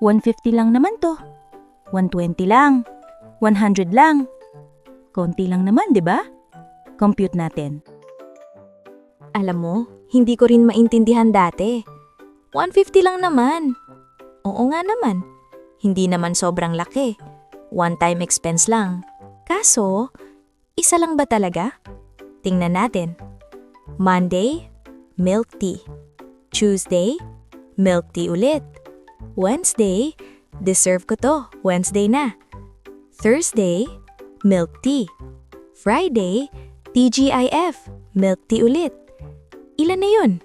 150 lang naman to. 120 lang. 100 lang. Konti lang naman, di ba? Compute natin. Alam mo, hindi ko rin maintindihan dati. 150 lang naman. Oo nga naman. Hindi naman sobrang laki. One-time expense lang. Kaso, isa lang ba talaga? Tingnan natin. Monday, milk tea. Tuesday, milk tea ulit. Wednesday, deserve ko to. Wednesday na. Thursday, milk tea. Friday, TGIF, milk tea ulit. Ilan na yun?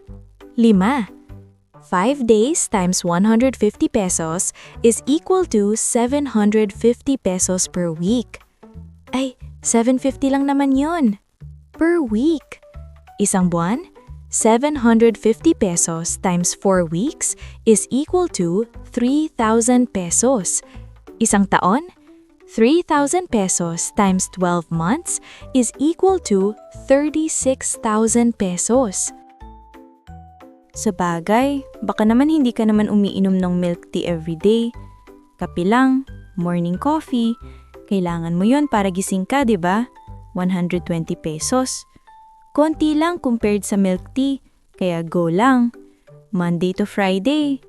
5. 5 days times 150 pesos is equal to 750 pesos per week. Ay, 750 lang naman yun. Per week. Isang buwan, 750 pesos times 4 weeks is equal to 3,000 pesos. Isang taon, 3,000 pesos times 12 months is equal to 36,000 pesos. Sa bagay, baka naman hindi ka naman umiinom ng milk tea everyday. Kape lang, morning coffee, kailangan mo yon para gising ka, di ba? 120 pesos. Konti lang compared sa milk tea, kaya go lang. Monday to Friday,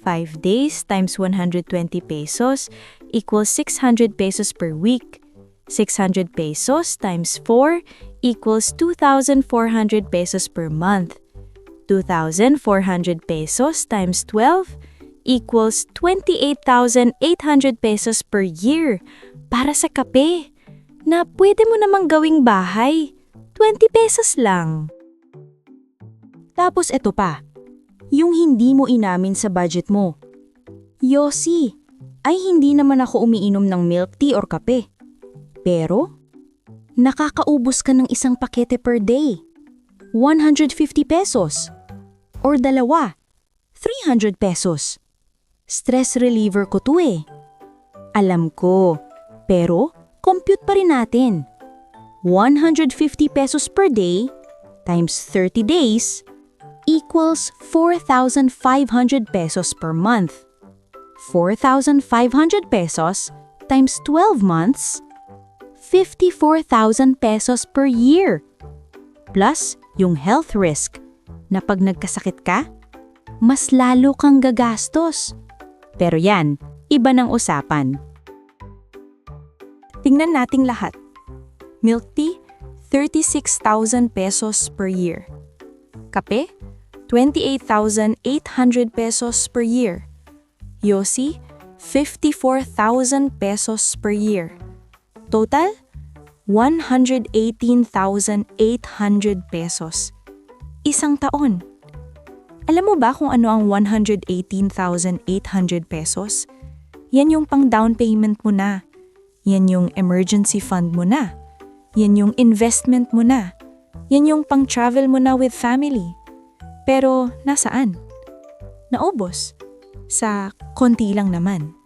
5 days times 120 pesos equals 600 pesos per week. 600 pesos times 4 equals 2,400 pesos per month. 2,400 pesos times 12 equals 28,800 pesos per year para sa kape na pwede mo namang gawing bahay. 20 pesos lang. Tapos eto pa, yung hindi mo inamin sa budget mo. Yossi, ay hindi naman ako umiinom ng milk tea or kape. Pero, nakakaubos ka ng isang pakete per day. 150 pesos. Or dalawa, 300 pesos. Stress reliever ko to eh. Alam ko, pero compute pa rin natin. 150 pesos per day times 30 days equals 4,500 pesos per month. 4,500 pesos times 12 months, 54,000 pesos per year. Plus yung health risk na pag nagkasakit ka, mas lalo kang gagastos. Pero yan, iba ng usapan. Tingnan nating lahat. Milk tea, 36,000 pesos per year. Kape, 28,800 pesos per year. Yossi, 54,000 pesos per year. Total, 118,800 pesos. Isang taon. Alam mo ba kung ano ang 118,800 pesos? Yan yung pang down payment mo na. Yan yung emergency fund mo na. Yan yung investment mo na. Yan yung pang travel mo na with family. Pero nasaan? Naubos. Sa konti lang naman.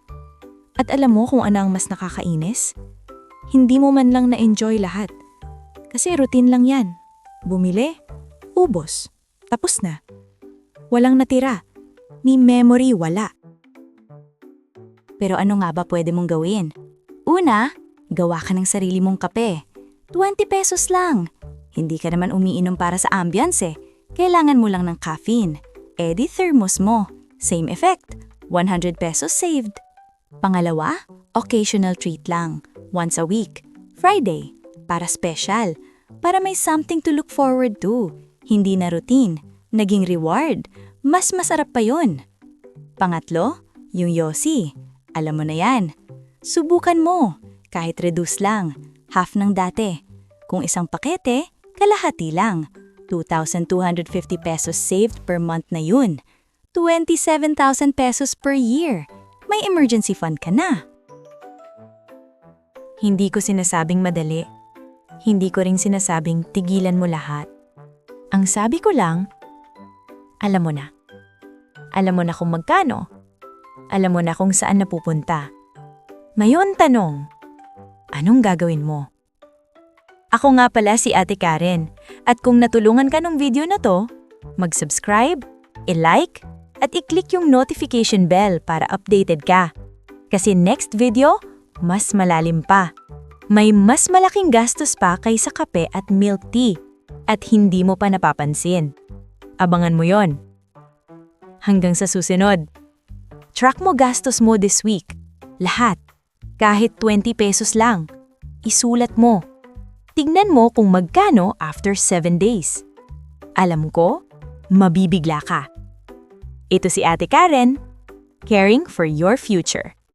At alam mo kung ano ang mas nakakainis? Hindi mo man lang na-enjoy lahat. Kasi routine lang yan. Bumili, ubos. Tapos na. Walang natira. May memory, wala. Pero ano nga ba pwede mong gawin? Una, gawa ka ng sarili mong kape. 20 pesos lang. Hindi ka naman umiinom para sa ambiance eh. Kailangan mo lang ng caffeine. Di thermos mo. Same effect. 100 pesos saved. Pangalawa, occasional treat lang. Once a week. Friday. Para special. Para may something to look forward to. Hindi na routine. Naging reward. Mas masarap pa yun. Pangatlo, yung Yossi. Alam mo na yan. Subukan mo. Kahit reduce lang. Half ng dati. Kung isang pakete, kalahati lang. 2,250 pesos saved per month na yun. 27,000 pesos per year. May emergency fund ka na. Hindi ko sinasabing madali. Hindi ko rin sinasabing tigilan mo lahat. Ang sabi ko lang, alam mo na. Alam mo na kung magkano. Alam mo na kung saan napupunta. Ngayon tanong, anong gagawin mo? Ako nga pala si Ate Karen, at kung natulungan ka ng video na to, mag-subscribe, i-like, at i-click yung notification bell para updated ka. Kasi next video, mas malalim pa. May mas malaking gastos pa kaysa kape at milk tea at hindi mo pa napapansin. Abangan mo yon. Hanggang sa susunod. Track mo gastos mo this week. Lahat. Kahit 20 pesos lang. Isulat mo. Tignan mo kung magkano after 7 days. Alam ko, mabibigla ka. Ito si Ate Karen, caring for your future.